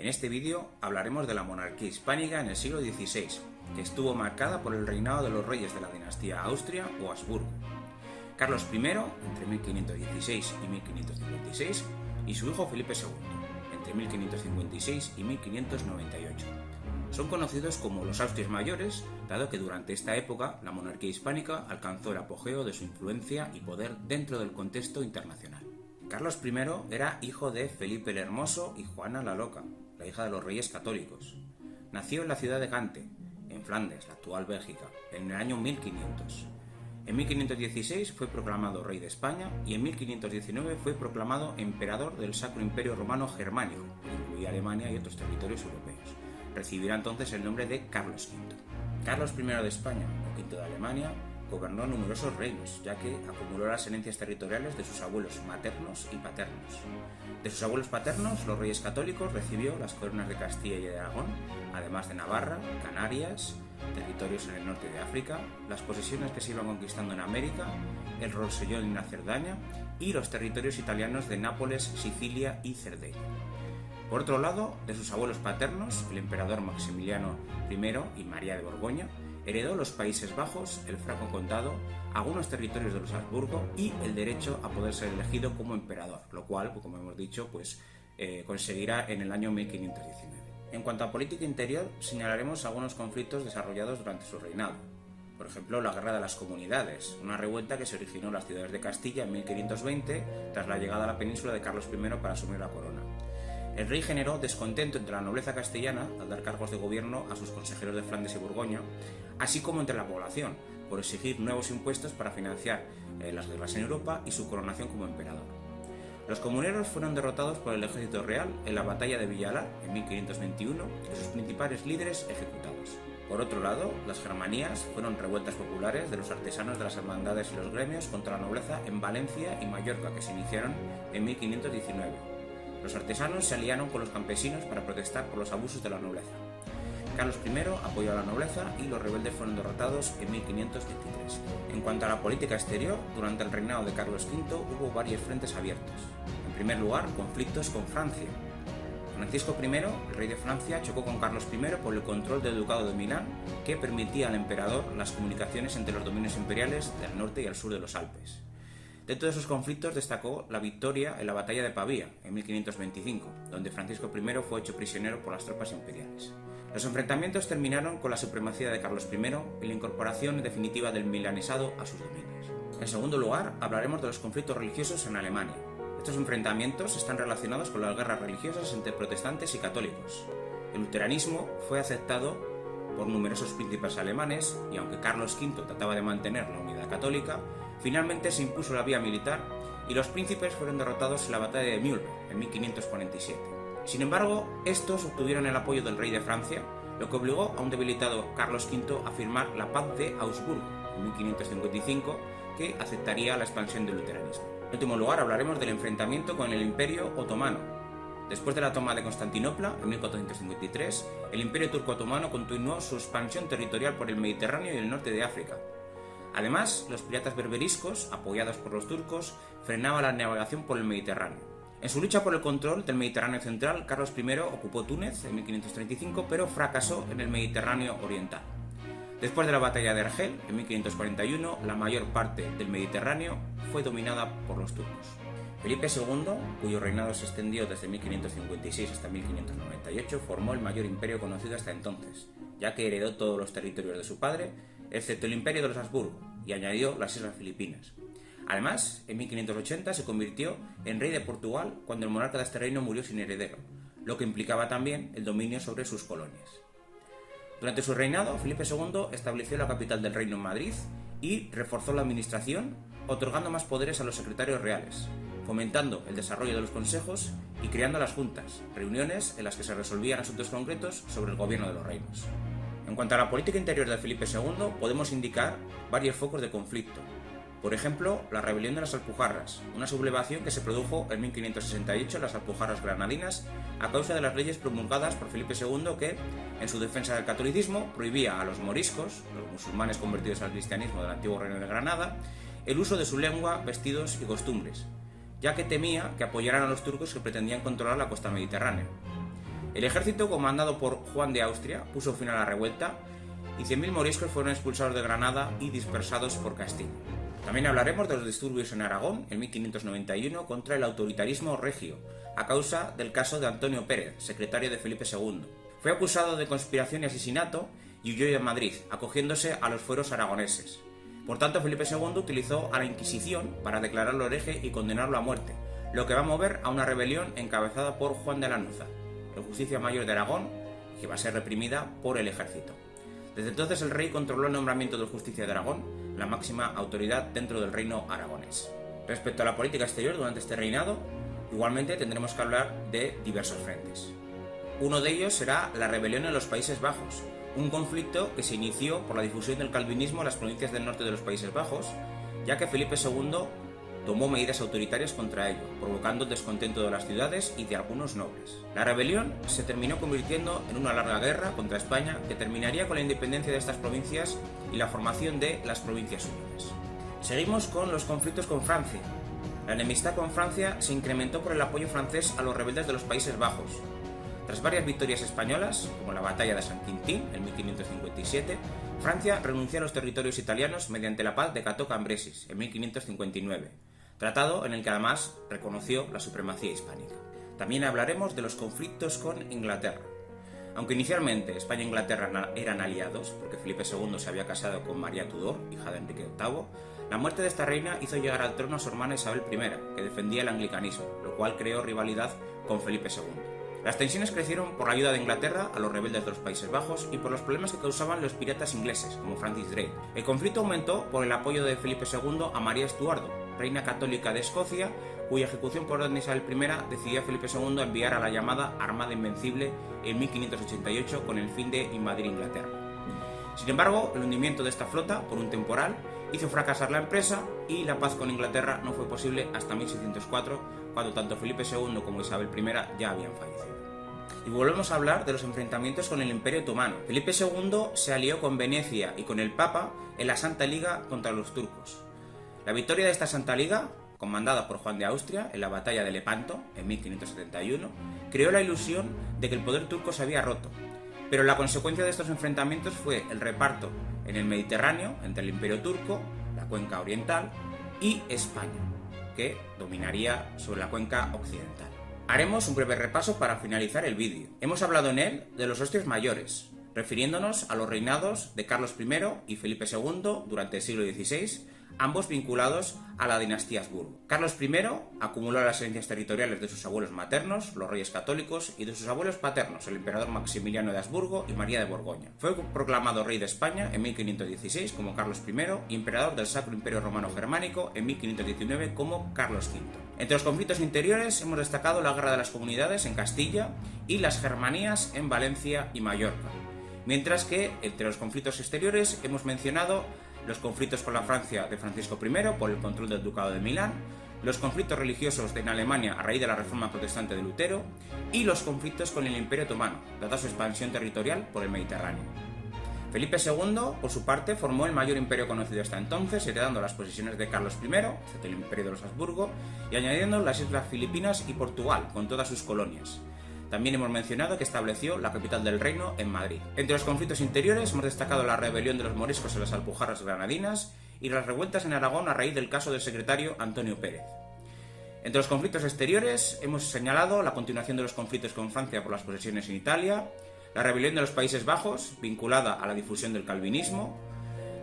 En este vídeo hablaremos de la monarquía hispánica en el siglo XVI, que estuvo marcada por el reinado de los reyes de la dinastía Austria o Habsburgo. Carlos I, entre 1516 y 1556, y su hijo Felipe II, entre 1556 y 1598. Son conocidos como los Austrias mayores, dado que durante esta época la monarquía hispánica alcanzó el apogeo de su influencia y poder dentro del contexto internacional. Carlos I era hijo de Felipe el Hermoso y Juana la Loca, la hija de los reyes católicos. Nació en la ciudad de Gante, en Flandes, la actual Bélgica, en el año 1500. En 1516 fue proclamado rey de España y en 1519 fue proclamado emperador del Sacro Imperio Romano Germánico, que incluía Alemania y otros territorios europeos. Recibirá entonces el nombre de Carlos V. Carlos I de España, o V de Alemania, gobernó numerosos reinos, ya que acumuló las herencias territoriales de sus abuelos maternos y paternos. De sus abuelos paternos, los reyes católicos, recibió las coronas de Castilla y de Aragón, además de Navarra, Canarias, territorios en el norte de África, las posesiones que se iban conquistando en América, el Rosellón y la Cerdaña, y los territorios italianos de Nápoles, Sicilia y Cerdeña. Por otro lado, de sus abuelos paternos, el emperador Maximiliano I y María de Borgoña, heredó los Países Bajos, el Franco Condado, algunos territorios de los Habsburgo y el derecho a poder ser elegido como emperador, lo cual, como hemos dicho, conseguirá en el año 1519. En cuanto a política interior, señalaremos algunos conflictos desarrollados durante su reinado. Por ejemplo, la Guerra de las Comunidades, una revuelta que se originó en las ciudades de Castilla en 1520 tras la llegada a la península de Carlos I para asumir la corona. El rey generó descontento entre la nobleza castellana al dar cargos de gobierno a sus consejeros de Flandes y Borgoña, así como entre la población, por exigir nuevos impuestos para financiar las guerras en Europa y su coronación como emperador. Los comuneros fueron derrotados por el ejército real en la batalla de Villalar en 1521 y sus principales líderes ejecutados. Por otro lado, las germanías fueron revueltas populares de los artesanos de las hermandades y los gremios contra la nobleza en Valencia y Mallorca, que se iniciaron en 1519. Los artesanos se aliaron con los campesinos para protestar por los abusos de la nobleza. Carlos I apoyó a la nobleza y los rebeldes fueron derrotados en 1523. En cuanto a la política exterior, durante el reinado de Carlos V hubo varios frentes abiertos. En primer lugar, conflictos con Francia. Francisco I, el rey de Francia, chocó con Carlos I por el control del ducado de Milán, que permitía al emperador las comunicaciones entre los dominios imperiales del norte y el sur de los Alpes. Dentro de esos conflictos destacó la victoria en la batalla de Pavía, en 1525, donde Francisco I fue hecho prisionero por las tropas imperiales. Los enfrentamientos terminaron con la supremacía de Carlos I y la incorporación definitiva del milanesado a sus dominios. En segundo lugar, hablaremos de los conflictos religiosos en Alemania. Estos enfrentamientos están relacionados con las guerras religiosas entre protestantes y católicos. El luteranismo fue aceptado por numerosos príncipes alemanes y aunque Carlos V trataba de mantener la unidad católica, finalmente se impuso la vía militar y los príncipes fueron derrotados en la batalla de Mühlberg en 1547. Sin embargo, estos obtuvieron el apoyo del rey de Francia, lo que obligó a un debilitado Carlos V a firmar la Paz de Augsburgo en 1555, que aceptaría la expansión del luteranismo. En último lugar, hablaremos del enfrentamiento con el Imperio Otomano. Después de la toma de Constantinopla, en 1453, el Imperio Turco-Otomano continuó su expansión territorial por el Mediterráneo y el norte de África. Además, los piratas berberiscos, apoyados por los turcos, frenaban la navegación por el Mediterráneo. En su lucha por el control del Mediterráneo central, Carlos I ocupó Túnez en 1535, pero fracasó en el Mediterráneo oriental. Después de la batalla de Argel, en 1541, la mayor parte del Mediterráneo fue dominada por los turcos. Felipe II, cuyo reinado se extendió desde 1556 hasta 1598, formó el mayor imperio conocido hasta entonces, ya que heredó todos los territorios de su padre, excepto el imperio de los Habsburgo, y añadió las Islas Filipinas. Además, en 1580 se convirtió en rey de Portugal cuando el monarca de este reino murió sin heredero, lo que implicaba también el dominio sobre sus colonias. Durante su reinado, Felipe II estableció la capital del reino en Madrid y reforzó la administración, otorgando más poderes a los secretarios reales, fomentando el desarrollo de los consejos y creando las juntas, reuniones en las que se resolvían asuntos concretos sobre el gobierno de los reinos. En cuanto a la política interior de Felipe II, podemos indicar varios focos de conflicto. Por ejemplo, la rebelión de las Alpujarras, una sublevación que se produjo en 1568 en las Alpujarras granadinas a causa de las leyes promulgadas por Felipe II que, en su defensa del catolicismo, prohibía a los moriscos, los musulmanes convertidos al cristianismo del antiguo reino de Granada, el uso de su lengua, vestidos y costumbres, ya que temía que apoyaran a los turcos que pretendían controlar la costa mediterránea. El ejército, comandado por Juan de Austria, puso fin a la revuelta y 100.000 moriscos fueron expulsados de Granada y dispersados por Castilla. También hablaremos de los disturbios en Aragón en 1591 contra el autoritarismo regio, a causa del caso de Antonio Pérez, secretario de Felipe II. Fue acusado de conspiración y asesinato y huyó de Madrid, acogiéndose a los fueros aragoneses. Por tanto, Felipe II utilizó a la Inquisición para declararlo hereje y condenarlo a muerte, lo que va a mover a una rebelión encabezada por Juan de Lanuza, el Justicia Mayor de Aragón, que va a ser reprimida por el ejército. Desde entonces el rey controló el nombramiento del Justicia de Aragón, la máxima autoridad dentro del reino aragonés. Respecto a la política exterior durante este reinado, igualmente tendremos que hablar de diversos frentes. Uno de ellos será la rebelión en los Países Bajos, un conflicto que se inició por la difusión del calvinismo en las provincias del norte de los Países Bajos, ya que Felipe II tomó medidas autoritarias contra ello, provocando el descontento de las ciudades y de algunos nobles. La rebelión se terminó convirtiendo en una larga guerra contra España que terminaría con la independencia de estas provincias y la formación de las Provincias Unidas. Seguimos con los conflictos con Francia. La enemistad con Francia se incrementó por el apoyo francés a los rebeldes de los Países Bajos. Tras varias victorias españolas, como la batalla de San Quintín en 1557, Francia renunció a los territorios italianos mediante la paz de Cateau-Cambrésis en 1559, tratado en el que además reconoció la supremacía hispánica. También hablaremos de los conflictos con Inglaterra. Aunque inicialmente España e Inglaterra eran aliados, porque Felipe II se había casado con María Tudor, hija de Enrique VIII, la muerte de esta reina hizo llegar al trono a su hermana Isabel I, que defendía el anglicanismo, lo cual creó rivalidad con Felipe II. Las tensiones crecieron por la ayuda de Inglaterra a los rebeldes de los Países Bajos y por los problemas que causaban los piratas ingleses, como Francis Drake. El conflicto aumentó por el apoyo de Felipe II a María Estuardo, reina católica de Escocia, cuya ejecución por orden de Isabel I decidió a Felipe II enviar a la llamada Armada Invencible en 1588 con el fin de invadir Inglaterra. Sin embargo, el hundimiento de esta flota, por un temporal, hizo fracasar la empresa y la paz con Inglaterra no fue posible hasta 1604, cuando tanto Felipe II como Isabel I ya habían fallecido. Y volvemos a hablar de los enfrentamientos con el Imperio Otomano. Felipe II se alió con Venecia y con el Papa en la Santa Liga contra los turcos. La victoria de esta Santa Liga, comandada por Juan de Austria en la batalla de Lepanto en 1571, creó la ilusión de que el poder turco se había roto. Pero la consecuencia de estos enfrentamientos fue el reparto en el Mediterráneo entre el Imperio Turco, la cuenca oriental, y España, que dominaría sobre la cuenca occidental. Haremos un breve repaso para finalizar el vídeo. Hemos hablado en él de los hostios mayores, refiriéndonos a los reinados de Carlos I y Felipe II durante el siglo XVI, ambos vinculados a la dinastía Habsburgo. Carlos I acumuló las herencias territoriales de sus abuelos maternos, los reyes católicos, y de sus abuelos paternos, el emperador Maximiliano de Habsburgo y María de Borgoña. Fue proclamado rey de España en 1516 como Carlos I y emperador del Sacro Imperio Romano Germánico en 1519 como Carlos V. Entre los conflictos interiores hemos destacado la Guerra de las Comunidades en Castilla y las Germanías en Valencia y Mallorca, mientras que entre los conflictos exteriores hemos mencionado los conflictos con la Francia de Francisco I por el control del Ducado de Milán, los conflictos religiosos en Alemania a raíz de la Reforma Protestante de Lutero y los conflictos con el Imperio Otomano, dada su expansión territorial por el Mediterráneo. Felipe II, por su parte, formó el mayor imperio conocido hasta entonces, heredando las posesiones de Carlos I, el imperio de los Habsburgo, y añadiendo las Islas Filipinas y Portugal, con todas sus colonias. También hemos mencionado que estableció la capital del reino en Madrid. Entre los conflictos interiores hemos destacado la rebelión de los moriscos en las Alpujarras granadinas y las revueltas en Aragón a raíz del caso del secretario Antonio Pérez. Entre los conflictos exteriores hemos señalado la continuación de los conflictos con Francia por las posesiones en Italia, la rebelión de los Países Bajos, vinculada a la difusión del calvinismo,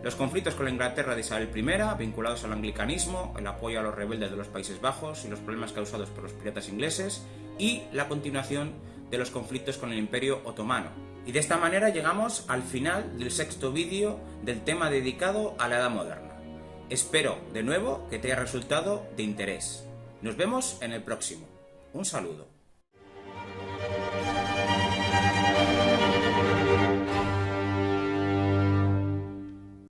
los conflictos con la Inglaterra de Isabel I, vinculados al anglicanismo, el apoyo a los rebeldes de los Países Bajos y los problemas causados por los piratas ingleses, y la continuación de los conflictos con el Imperio Otomano. Y de esta manera llegamos al final del sexto vídeo del tema dedicado a la Edad Moderna. Espero, de nuevo, que te haya resultado de interés. Nos vemos en el próximo. Un saludo.